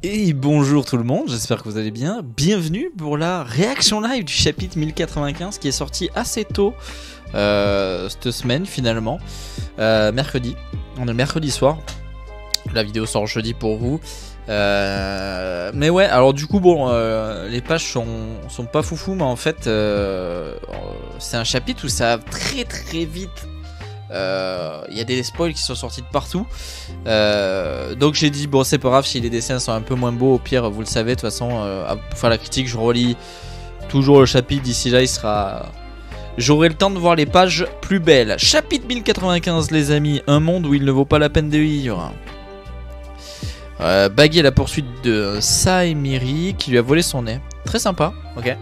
Et bonjour tout le monde, j'espère que vous allez bien. Bienvenue pour la réaction live du chapitre 1095 qui est sorti assez tôt cette semaine finalement. Mercredi, on est le mercredi soir. La vidéo sort jeudi pour vous. Mais ouais, alors du coup bon, les pages sont pas foufou, mais en fait c'est un chapitre où ça va très très vite. Il y a des spoils qui sont sortis de partout, donc j'ai dit bon c'est pas grave si les dessins sont un peu moins beaux, au pire vous le savez de toute façon, pour faire la critique je relis toujours le chapitre, d'ici là il sera... J'aurai le temps de voir les pages plus belles. Chapitre 1095 les amis, un monde où il ne vaut pas la peine de vivre. Baggy à la poursuite de Saemiri qui lui a volé son nez. Très sympa, ok.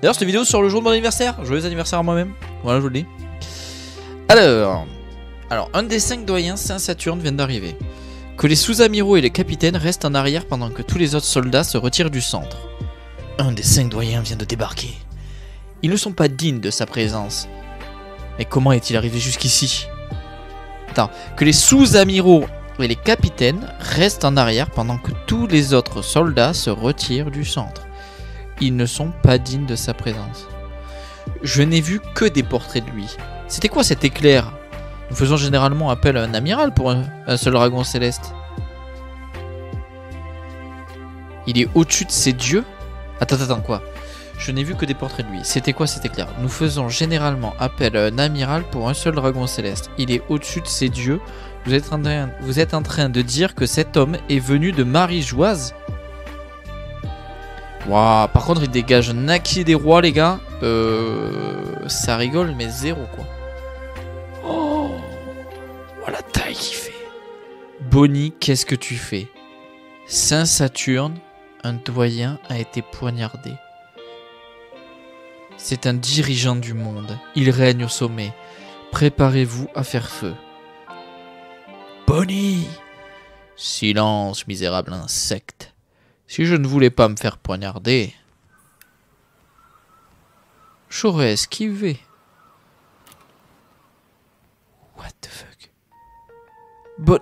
D'ailleurs cette vidéo sur le jour de mon anniversaire, joyeux anniversaire à moi-même, voilà je vous le dis. Alors, un des 5 doyens, Saint-Saturne, vient d'arriver. Que les sous-amiraux et les capitaines restent en arrière pendant que tous les autres soldats se retirent du centre. Un des 5 doyens vient de débarquer. Ils ne sont pas dignes de sa présence. Mais comment est-il arrivé jusqu'ici? Attends, que les sous-amiraux et les capitaines restent en arrière pendant que tous les autres soldats se retirent du centre. Ils ne sont pas dignes de sa présence. Je n'ai vu que des portraits de lui. C'était quoi cet éclair? Nous faisons généralement appel à un amiral pour un seul dragon céleste. Il est au-dessus de ses dieux? Attends, quoi? Je n'ai vu que des portraits de lui. C'était quoi cet éclair? Nous faisons généralement appel à un amiral pour un seul dragon céleste. Il est au-dessus de ses dieux. Vous êtes en train de dire que cet homme est venu de Marie-Joise? Waouh, par contre il dégage un acquis des rois les gars. Ça rigole mais zéro quoi. Oh, la taille qu'il fait. Bonnie, qu'est-ce que tu fais? Saint-Saturne, un doyen, a été poignardé. C'est un dirigeant du monde. Il règne au sommet. Préparez-vous à faire feu. Bonnie! Silence, misérable insecte. Si je ne voulais pas me faire poignarder, j'aurais esquivé. What the fuck? Bon...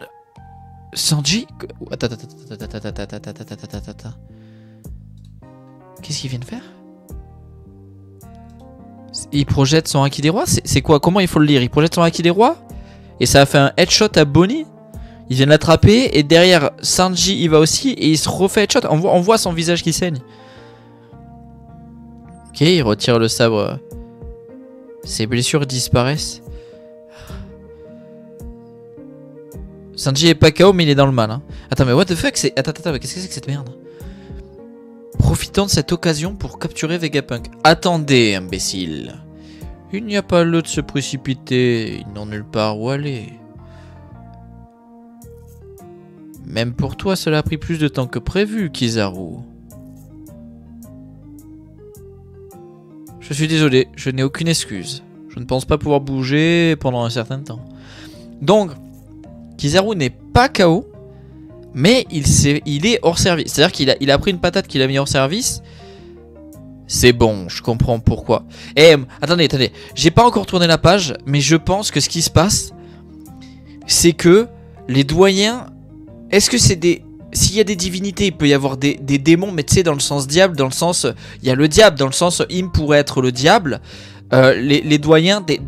Sanji? Attends. Qu'est-ce qu'il vient de faire? Il projette son haki des rois? C'est quoi? Comment il faut le lire? Il projette son haki des rois? Et ça a fait un headshot à Bonnie? Il vient de l'attraper et derrière Sanji il va aussi et il se refait headshot. On voit son visage qui saigne. Ok, il retire le sabre. Ses blessures disparaissent. Sanji est pas KO mais il est dans le mal. Hein. Attends mais what the fuck c'est... Attends, mais qu'est-ce que c'est que cette merde? Profitons de cette occasion pour capturer Vegapunk. Attendez, imbécile. Il n'y a pas lieu de se précipiter. Ils n'ont nulle part où aller. Même pour toi, cela a pris plus de temps que prévu, Kizaru. Je suis désolé, je n'ai aucune excuse. Je ne pense pas pouvoir bouger pendant un certain temps. Donc, Kizaru n'est pas KO, mais il est hors service. C'est-à-dire qu'il a pris une patate qu'il a mis hors service. C'est bon, je comprends pourquoi. Eh, attendez. J'ai pas encore tourné la page, mais je pense que ce qui se passe, c'est que les doyens... Est-ce que c'est des... S'il y a des divinités, il peut y avoir des démons, mais tu sais, dans le sens diable, dans le sens... Il y a le diable, dans le sens... Im pourrait être le diable. Les doyens, des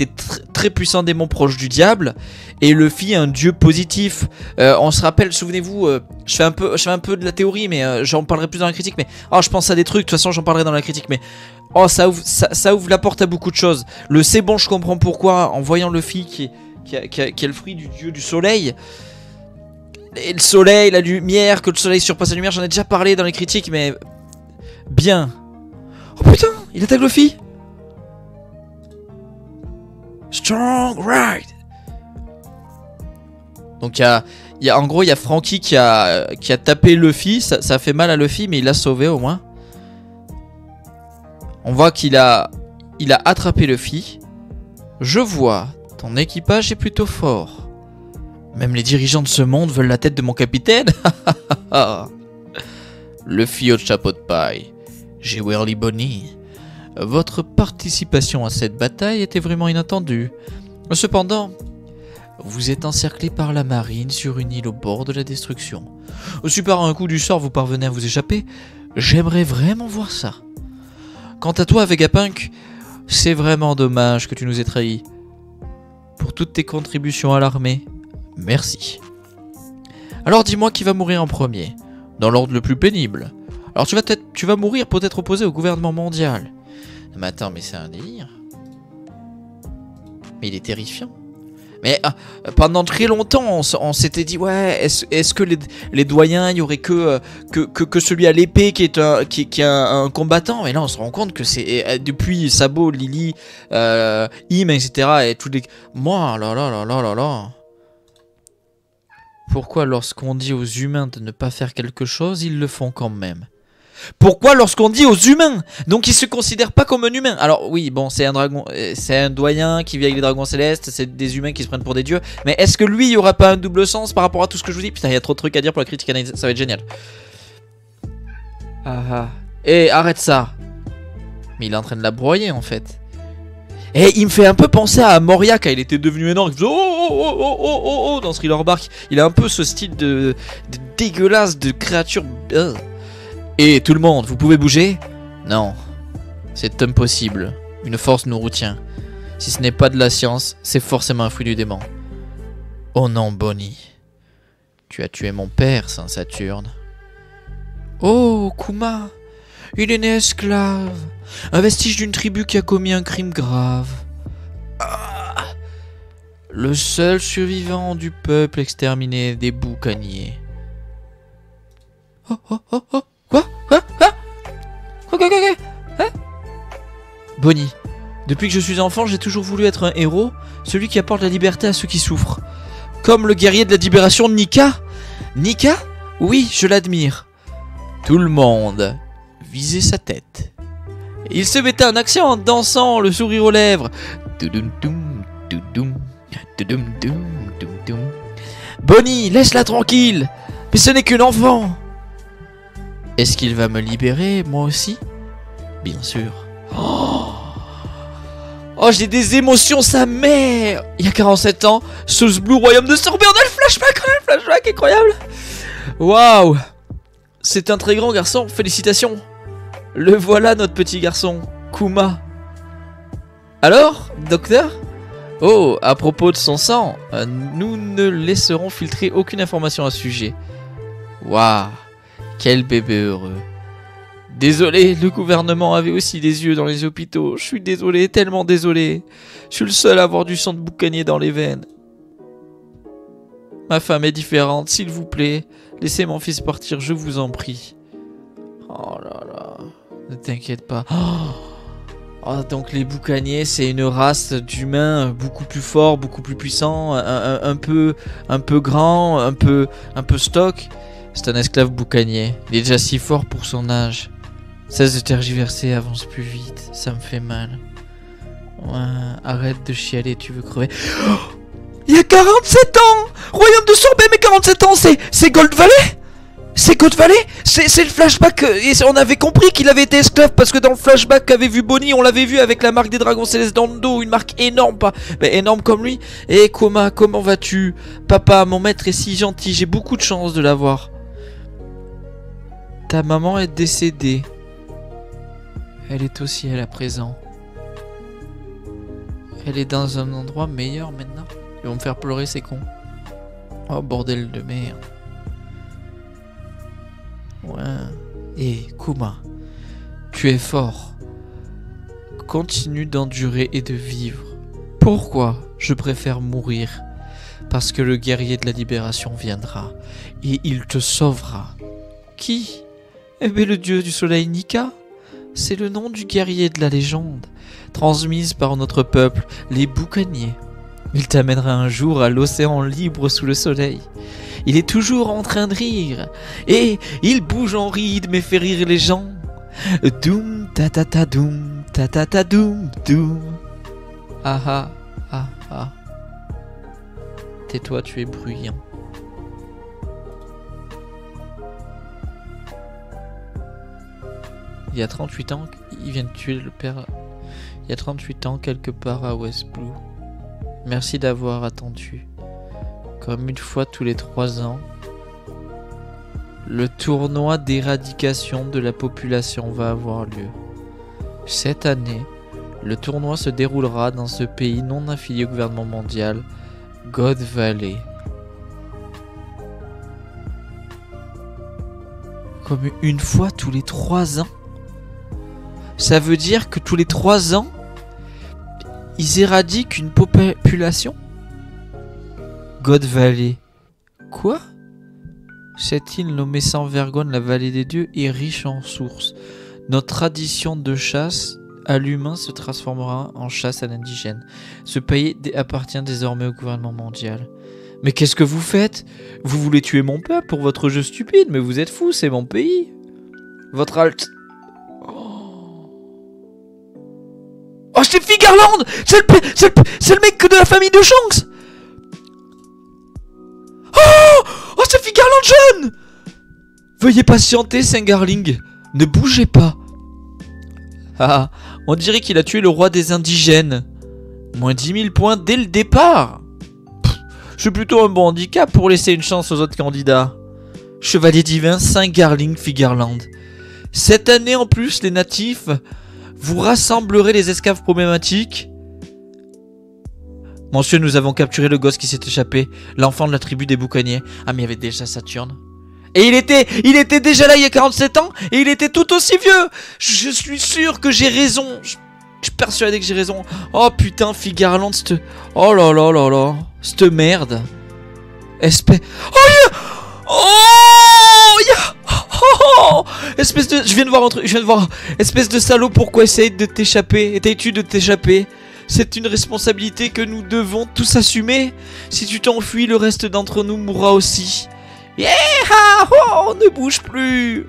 très puissants démons proches du diable. Et Luffy, un dieu positif. On se rappelle, souvenez-vous... je fais un peu de la théorie, mais j'en parlerai plus dans la critique. Mais oh, je pense à des trucs, de toute façon, j'en parlerai dans la critique. Mais oh, ça ouvre la porte à beaucoup de choses. Le c'est bon, je comprends pourquoi, en voyant Luffy qui est le fruit du dieu du soleil... Et le soleil, la lumière, que le soleil surpasse la lumière, j'en ai déjà parlé dans les critiques, mais... Bien. Oh putain, il attaque Luffy. Strong right. Donc en gros, il y a Franky qui a tapé Luffy, ça a fait mal à Luffy, mais il l'a sauvé au moins. On voit qu'il a attrapé Luffy. Je vois, ton équipage est plutôt fort. Même les dirigeants de ce monde veulent la tête de mon capitaine. Luffy au chapeau de paille. J'ai Whirly Bonnie. Votre participation à cette bataille était vraiment inattendue. Cependant, Vous êtes encerclé par la marine sur une île au bord de la destruction. Si par un coup du sort vous parvenez à vous échapper, j'aimerais vraiment voir ça. Quant à toi, Vegapunk, c'est vraiment dommage que tu nous aies trahis. Pour toutes tes contributions à l'armée, merci. Alors dis-moi qui va mourir en premier, dans l'ordre le plus pénible. Alors tu vas mourir pour t'être opposé au gouvernement mondial. Mais attends, mais c'est un délire. Mais il est terrifiant. Mais pendant très longtemps, on s'était dit, ouais, est-ce que les doyens, il y aurait que celui à l'épée qui est un combattant. Mais là, on se rend compte que c'est depuis Sabo, Lily, Im, etc. Et tous les... Moi, là. Pourquoi lorsqu'on dit aux humains de ne pas faire quelque chose, ils le font quand même? Pourquoi lorsqu'on dit aux humains? Donc ils se considèrent pas comme un humain. Alors oui, bon, c'est un dragon, c'est un doyen qui vit avec les dragons célestes, c'est des humains qui se prennent pour des dieux. Mais est-ce que lui, il y aura pas un double sens par rapport à tout ce que je vous dis? Putain, il y a trop de trucs à dire pour la critique analyse, ça va être génial. Eh, arrête ça. Mais il est en train de la broyer en fait. Et il me fait un peu penser à Moria quand il était devenu énorme. Il faisait oh dans Thriller Bark. Il a un peu ce style de dégueulasse de créature. Et tout le monde, vous pouvez bouger? Non, c'est impossible. Une force nous retient. Si ce n'est pas de la science, c'est forcément un fruit du démon. Oh non, Bonnie. Tu as tué mon père, Saint Saturne. Oh, Kuma. Il est né esclave. Un vestige d'une tribu qui a commis un crime grave. Le seul survivant du peuple exterminé des boucaniers. Quoi? Hein? Bonnie, depuis que je suis enfant, j'ai toujours voulu être un héros, celui qui apporte la liberté à ceux qui souffrent. Comme le guerrier de la libération Nika. Nika? Oui, je l'admire. Tout le monde visait sa tête. Il se mettait en action en dansant, le sourire aux lèvres. Bonnie, laisse-la tranquille. Mais ce n'est qu'un enfant. Est-ce qu'il va me libérer, moi aussi? Bien sûr. Oh, j'ai des émotions, sa mère. Il y a 47 ans, Souls Blue, royaume de Sorbet, on a le flashback incroyable. Waouh. C'est un très grand garçon, félicitations. Le voilà, notre petit garçon, Kuma. Alors, docteur? Oh, à propos de son sang, nous ne laisserons filtrer aucune information à ce sujet. Waouh. Quel bébé heureux. Désolé, le gouvernement avait aussi des yeux dans les hôpitaux. Je suis désolé, tellement désolé. Je suis le seul à avoir du sang de boucanier dans les veines. Ma femme est différente, s'il vous plaît. Laissez mon fils partir, je vous en prie. Oh là là. Ne t'inquiète pas. Oh, donc les boucaniers, c'est une race d'humains beaucoup plus forts, beaucoup plus puissants, un peu grand, un peu stock. C'est un esclave boucanier. Il est déjà si fort pour son âge. Cesse de tergiverser, avance plus vite. Ça me fait mal. Ouais, arrête de chialer, tu veux crever. Oh, il y a 47 ans. Royaume de Sorbet, mais 47 ans, c'est Gold Valley. C'est Gold Valley. C'est le flashback. Et on avait compris qu'il avait été esclave parce que dans le flashback qu'avait vu Bonnie, on l'avait vu avec la marque des dragons célestes dans le dos. Une marque énorme, pas mais énorme comme lui. Et Kuma, comment vas-tu? Papa, mon maître est si gentil. J'ai beaucoup de chance de l'avoir. Ta maman est décédée. Elle est au ciel à présent. Elle est dans un endroit meilleur maintenant. Ils vont me faire pleurer, ces cons. Oh bordel de merde. Ouais. Et Kuma, tu es fort. Continue d'endurer et de vivre. Pourquoi je préfère mourir? Parce que le guerrier de la libération viendra et il te sauvera. Qui? Eh bien le dieu du soleil Nika. C'est le nom du guerrier de la légende, transmise par notre peuple, les boucaniers. Il t'amènera un jour à l'océan libre sous le soleil. Il est toujours en train de rire, et il bouge en rythme et fait rire les gens. Doum ta ta ta doum ta ta ta doum doum. Ah ah ah ah. Tais-toi, tu es bruyant. Il y a 38 ans, il vient de tuer le père. Il y a 38 ans, quelque part à West Blue. Merci d'avoir attendu. comme une fois tous les 3 ans, le tournoi d'éradication de la population va avoir lieu. Cette année, le tournoi se déroulera dans ce pays non affilié au gouvernement mondial, God Valley. Comme une fois tous les 3 ans. Ça veut dire que tous les 3 ans, ils éradiquent une population? God Valley. Quoi? Cette île nommée sans vergogne la vallée des dieux est riche en sources. Notre tradition de chasse à l'humain se transformera en chasse à l'indigène. Ce pays appartient désormais au gouvernement mondial. Mais qu'est-ce que vous faites? Vous voulez tuer mon peuple pour votre jeu stupide? Mais vous êtes fous, c'est mon pays. Votre alt... Oh, c'est Figarland! C'est le mec de la famille de Shanks! Oh, c'est Figarland jeune! Veuillez patienter, Singarling. Ne bougez pas. Ah, on dirait qu'il a tué le roi des indigènes. Moins 10 000 points dès le départ. Je suis plutôt un bon handicap pour laisser une chance aux autres candidats. Chevalier divin, Singarling Figarland. Cette année en plus, les natifs, vous rassemblerez les esclaves problématiques. Monsieur, nous avons capturé le gosse qui s'est échappé, l'enfant de la tribu des boucaniers. Ah, mais il y avait déjà Saturne. Et il était déjà là il y a 47 ans, et il était tout aussi vieux. Je suis sûr que j'ai raison. Je suis persuadé que j'ai raison. Oh putain, Figarland, cette... Oh là là là là. Cette merde. Espèce... Oh yeah. Oh yeah. Oh, espèce de... Je viens de voir un truc, Espèce de salaud, pourquoi essayer de t'échapper? Essayes-tu de t'échapper? C'est une responsabilité que nous devons tous assumer. Si tu t'enfuis, le reste d'entre nous mourra aussi. Yeah! Oh, ne bouge plus.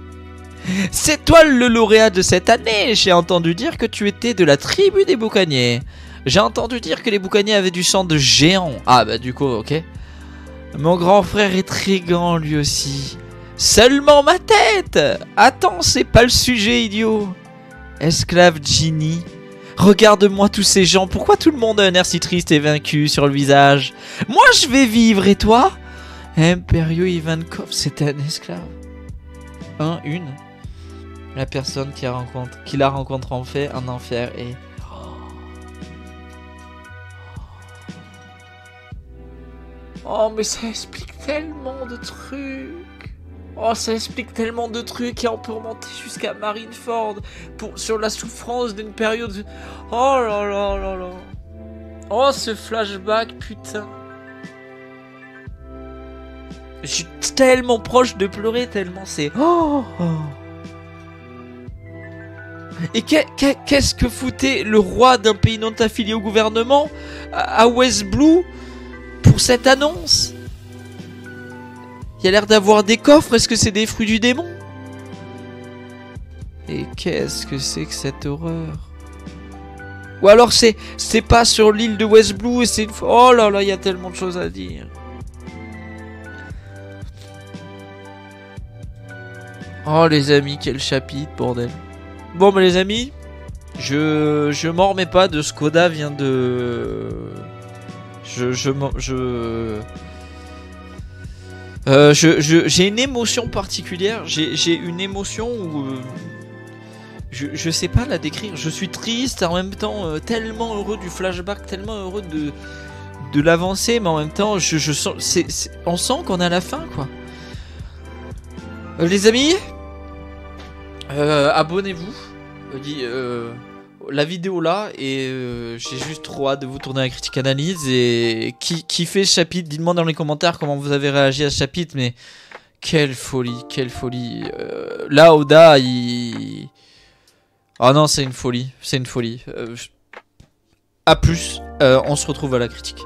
C'est toi le lauréat de cette année. J'ai entendu dire que tu étais de la tribu des boucaniers. J'ai entendu dire que les boucaniers avaient du sang de géant. Ah bah du coup, ok. Mon grand frère est très grand lui aussi. Seulement ma tête. Attends, c'est pas le sujet, idiot. Esclave Ginny. Regarde-moi tous ces gens. Pourquoi tout le monde a un air si triste et vaincu sur le visage? Moi je vais vivre, et toi? Imperio Ivankov, c'est un esclave. Une. La personne qui la rencontre en fait en enfer et... Oh, mais ça explique tellement de trucs. Oh, ça explique tellement de trucs et on peut remonter jusqu'à Marineford sur la souffrance d'une période... Oh là là là là. Oh, ce flashback, putain. Je suis tellement proche de pleurer, tellement c'est... Oh, oh. Et qu'est-ce que foutait le roi d'un pays non affilié au gouvernement à West Blue pour cette annonce? Il y a l'air d'avoir des coffres, est-ce que c'est des fruits du démon? Et qu'est-ce que c'est que cette horreur? Ou alors c'est pas sur l'île de West Blue et c'est une... Oh là là, il y a tellement de choses à dire. Oh les amis, quel chapitre, bordel. Bon bah les amis, je m'en remets pas de ce qu'Oda vient de... J'ai une émotion particulière, j'ai une émotion où... je sais pas la décrire, je suis triste, en même temps tellement heureux du flashback, tellement heureux de l'avancée, mais en même temps je sens, on sent qu'on est à la fin quoi. Les amis, abonnez-vous, la vidéo là, et j'ai juste trop hâte de vous tourner la critique analyse. Et qui fait ce chapitre, dites-moi dans les commentaires comment vous avez réagi à ce chapitre, mais quelle folie, quelle folie. Là Oda il... Ah non, c'est une folie, c'est une folie. A plus, on se retrouve à la critique.